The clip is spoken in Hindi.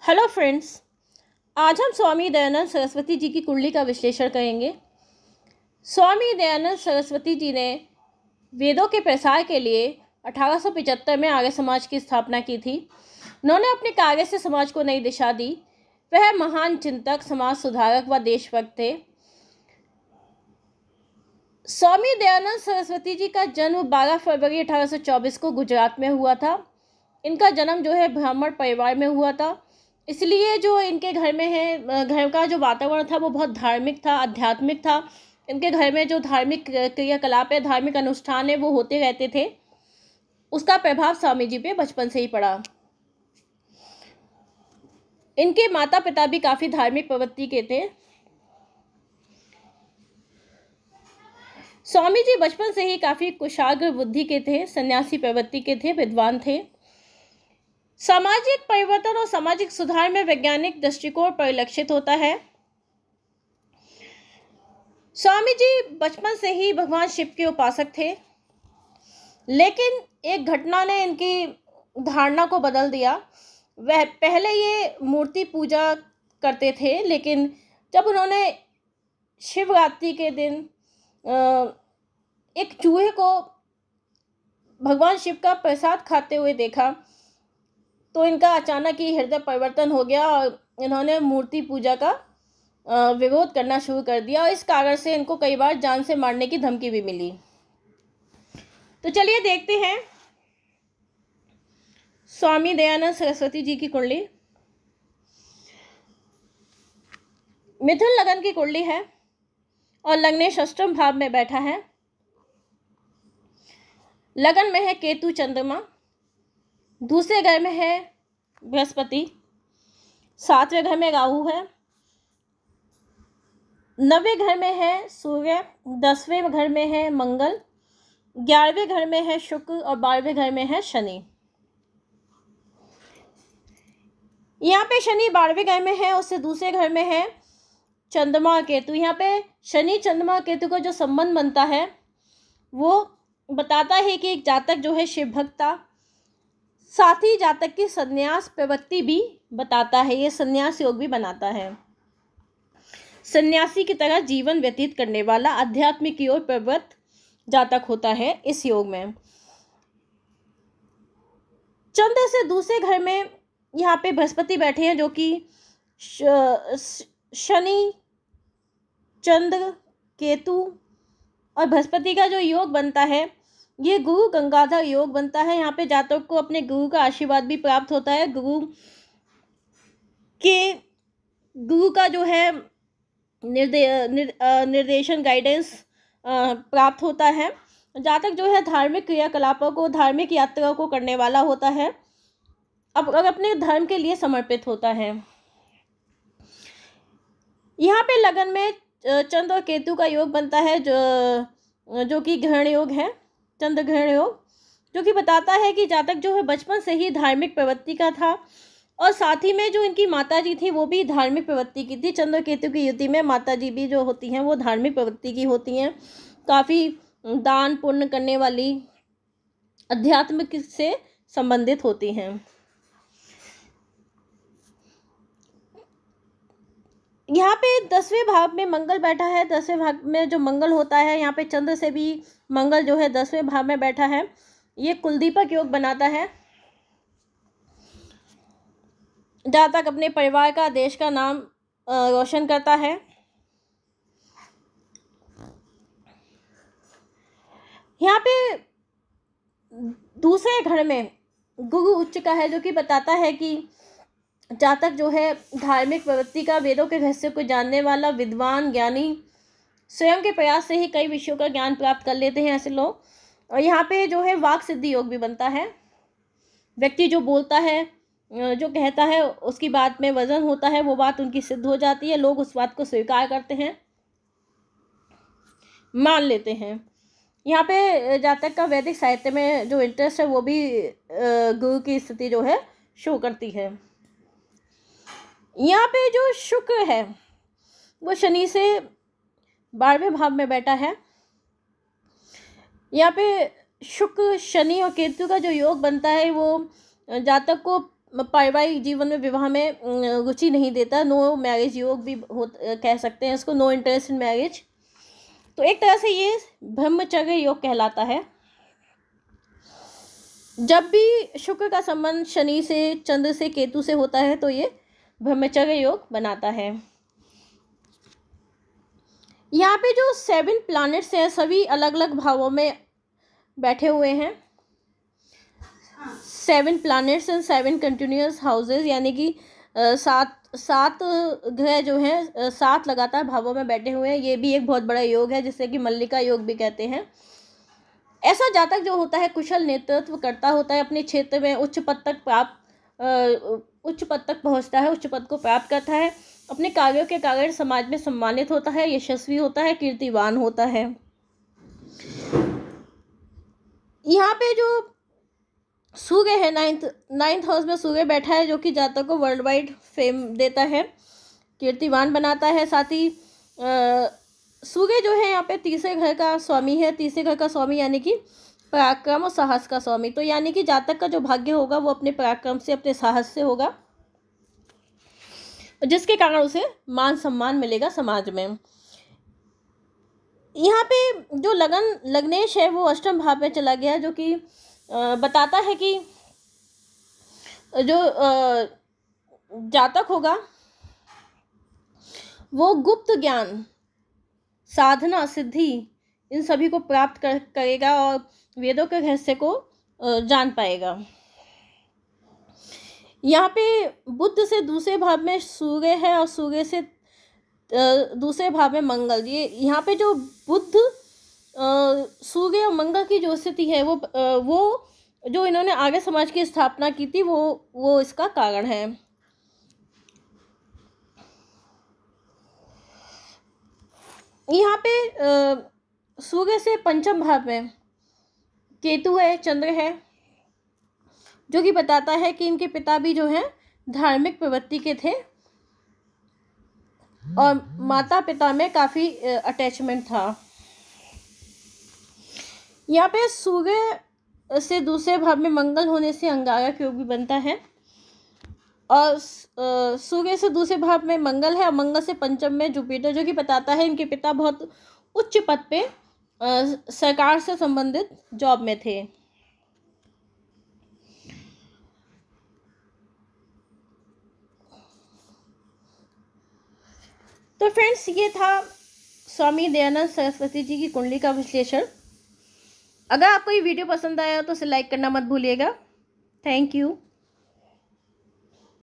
Hello friends. आज हम स्वामी दयानंद सरस्वती जी की कुंडली का विश्लेषण करेंगे। स्वामी दयानंद सरस्वती जी ने वेदों के प्रसार के लिए 1875 में आर्य समाज की स्थापना की थी। उन्होंने अपने कार्य से समाज को नई दिशा दी। वह महान चिंतक, समाज सुधारक व देशभक्त थे। स्वामी दयानंद सरस्वती जी का जन्म 12 फरवरी 1824 को गुजरात में हुआ था। इनका जन्म जो है ब्राह्मण परिवार में हुआ था, इसलिए जो इनके घर में है, घर का जो वातावरण था वो बहुत धार्मिक था, आध्यात्मिक था। इनके घर में जो धार्मिक क्रियाकलाप है, धार्मिक अनुष्ठान है, वो होते रहते थे। उसका प्रभाव स्वामी जी पे बचपन से ही पड़ा। इनके माता पिता भी काफ़ी धार्मिक प्रवृत्ति के थे। स्वामी जी बचपन से ही काफ़ी कुशाग्र बुद्धि के थे, सन्यासी प्रवृत्ति के थे, विद्वान थे। सामाजिक परिवर्तन और सामाजिक सुधार में वैज्ञानिक दृष्टिकोण परिलक्षित होता है। स्वामी जी बचपन से ही भगवान शिव के उपासक थे, लेकिन एक घटना ने इनकी धारणा को बदल दिया। वह पहले ये मूर्ति पूजा करते थे, लेकिन जब उन्होंने शिवरात्रि के दिन एक चूहे को भगवान शिव का प्रसाद खाते हुए देखा, तो इनका अचानक ही हृदय परिवर्तन हो गया और इन्होंने मूर्ति पूजा का विरोध करना शुरू कर दिया। और इस कारण से इनको कई बार जान से मारने की धमकी भी मिली। तो चलिए देखते हैं स्वामी दयानंद सरस्वती जी की कुंडली। मिथुन लगन की कुंडली है और लग्नेश अष्टम भाव में बैठा है। लगन में है केतु चंद्रमा, दूसरे घर में है बृहस्पति, 7वें घर में राहु है, 9वें घर में है सूर्य, 10वें घर में है मंगल, 11वें घर में है शुक्र और 12वें घर में है शनि। यहाँ पे शनि 12वें घर में है, उससे दूसरे घर में है चंद्रमा और केतु। यहाँ पे शनि चंद्रमा और केतु का जो संबंध बनता है वो बताता है कि एक जातक जो है शिव भक्त था। साथ ही जातक की संन्यास प्रवृत्ति भी बताता है, ये संन्यास योग भी बनाता है। सन्यासी की तरह जीवन व्यतीत करने वाला, आध्यात्मिक की ओर प्रवृत्त जातक होता है इस योग में। चंद्र से दूसरे घर में यहाँ पे बृहस्पति बैठे हैं, जो कि शनि, चंद्र, केतु और बृहस्पति का जो योग बनता है ये गुरु गंगाधर योग बनता है। यहाँ पे जातक को अपने गुरु का आशीर्वाद भी प्राप्त होता है। गुरु का जो है निर्देशन, गाइडेंस प्राप्त होता है। जातक जो है धार्मिक क्रियाकलापों को, धार्मिक यात्रा को करने वाला होता है, अब अपने धर्म के लिए समर्पित होता है। यहाँ पे लगन में चंद्र और केतु का योग बनता है, जो कि ग्रहण योग है, चंद्र ग्रहण योग, जो कि बताता है कि जातक जो है बचपन से ही धार्मिक प्रवृत्ति का था और साथ ही में जो इनकी माता जी थी वो भी धार्मिक प्रवृत्ति की थी। चंद्र केतु की युति में माता जी भी जो होती हैं वो धार्मिक प्रवृत्ति की होती हैं, काफ़ी दान पुण्य करने वाली, अध्यात्म से संबंधित होती हैं। यहाँ पे 10वें भाव में मंगल बैठा है। 10वें भाव में जो मंगल होता है, यहाँ पे चंद्र से भी मंगल जो है 10वें भाव में बैठा है। ये कुलदीपक योग बनाता है। जहाँ तक अपने परिवार का, देश का नाम रोशन करता है। यहाँ पे दूसरे घर में गुरु उच्च का है, जो कि बताता है कि जातक जो है धार्मिक प्रवृत्ति का, वेदों के रहस्य को जानने वाला, विद्वान, ज्ञानी, स्वयं के प्रयास से ही कई विषयों का ज्ञान प्राप्त कर लेते हैं ऐसे लोग। और यहाँ पे जो है वाक सिद्धि योग भी बनता है। व्यक्ति जो बोलता है, जो कहता है, उसकी बात में वजन होता है, वो बात उनकी सिद्ध हो जाती है। लोग उस बात को स्वीकार करते हैं, मान लेते हैं। यहाँ पे जातक का वैदिक साहित्य में जो इंटरेस्ट है वो भी गुरु की स्थिति जो है शो करती है। यहाँ पे जो शुक्र है वो शनि से 12वें भाव में बैठा है। यहाँ पे शुक्र, शनि और केतु का जो योग बनता है वो जातक को पारिवारिक जीवन में विवाह में रुचि नहीं देता, नो मैरिज योग भी कह सकते हैं इसको, नो इंटरेस्ट इन मैरिज। तो एक तरह से ये ब्रह्मचर्य योग कहलाता है। जब भी शुक्र का संबंध शनि से, चंद्र से, केतु से होता है तो ये ब्रह्मचर्य योग बनाता है। यहाँ पे जो 7 प्लैनेट्स हैं सभी अलग अलग भावों में बैठे हुए हैं। 7 प्लैनेट्स एंड 7 कंटिन्यूअस हाउसेस, यानी कि 7 ग्रह जो हैं 7 लगातार भावों में बैठे हुए हैं। ये भी एक बहुत बड़ा योग है जिसे कि मल्लिका योग भी कहते हैं। ऐसा जातक जो होता है कुशल नेतृत्व करता होता है, अपने क्षेत्र में उच्च पद तक पहुंचता है, उच्च पद को प्राप्त करता है, अपने कार्यों के कारण समाज में सम्मानित होता है, यशस्वी होता है, कीर्तिवान होता है। यहाँ पे जो सूर्य है, 9th हाउस में सूर्य बैठा है, जो कि जातक को वर्ल्ड वाइड फेम देता है, कीर्तिवान बनाता है। साथ ही सूर्य जो है यहाँ पे तीसरे घर का स्वामी है। तीसरे घर का स्वामी यानी कि पराक्रम और साहस का स्वामी। तो यानी कि जातक का जो भाग्य होगा वो अपने पराक्रम से, अपने साहस से होगा, जिसके कारण उसे मान सम्मान मिलेगा समाज में। यहाँ पे जो लग्नेश है वो अष्टम भाव में चला गया, जो कि बताता है कि जो जातक होगा वो गुप्त ज्ञान, साधना, सिद्धि इन सभी को प्राप्त करेगा और वेदों के रहस्य को जान पाएगा। यहाँ पे बुध से दूसरे भाव में सूर्य है और सूर्य से दूसरे भाव में मंगल। ये यहाँ पे जो बुध, सूर्य और मंगल की जो स्थिति है वो जो इन्होंने आर्य समाज की स्थापना की थी वो इसका कारण है। यहाँ पे सूर्य से पंचम भाव में केतु है, चंद्र है, जो कि बताता है कि इनके पिता भी जो हैं धार्मिक प्रवृत्ति के थे और माता पिता में काफ़ी अटैचमेंट था। यहाँ पे सूर्य से दूसरे भाव में मंगल होने से अंगारक योग भी बनता है और सूर्य से दूसरे भाव में मंगल है और मंगल से पंचम में जुपिटर, जो कि बताता है इनके पिता बहुत उच्च पद पे सरकार से संबंधित जॉब में थे। तो फ्रेंड्स, ये था स्वामी दयानंद सरस्वती जी की कुंडली का विश्लेषण। अगर आपको ये वीडियो पसंद आया तो इसे लाइक करना मत भूलिएगा। Thank you.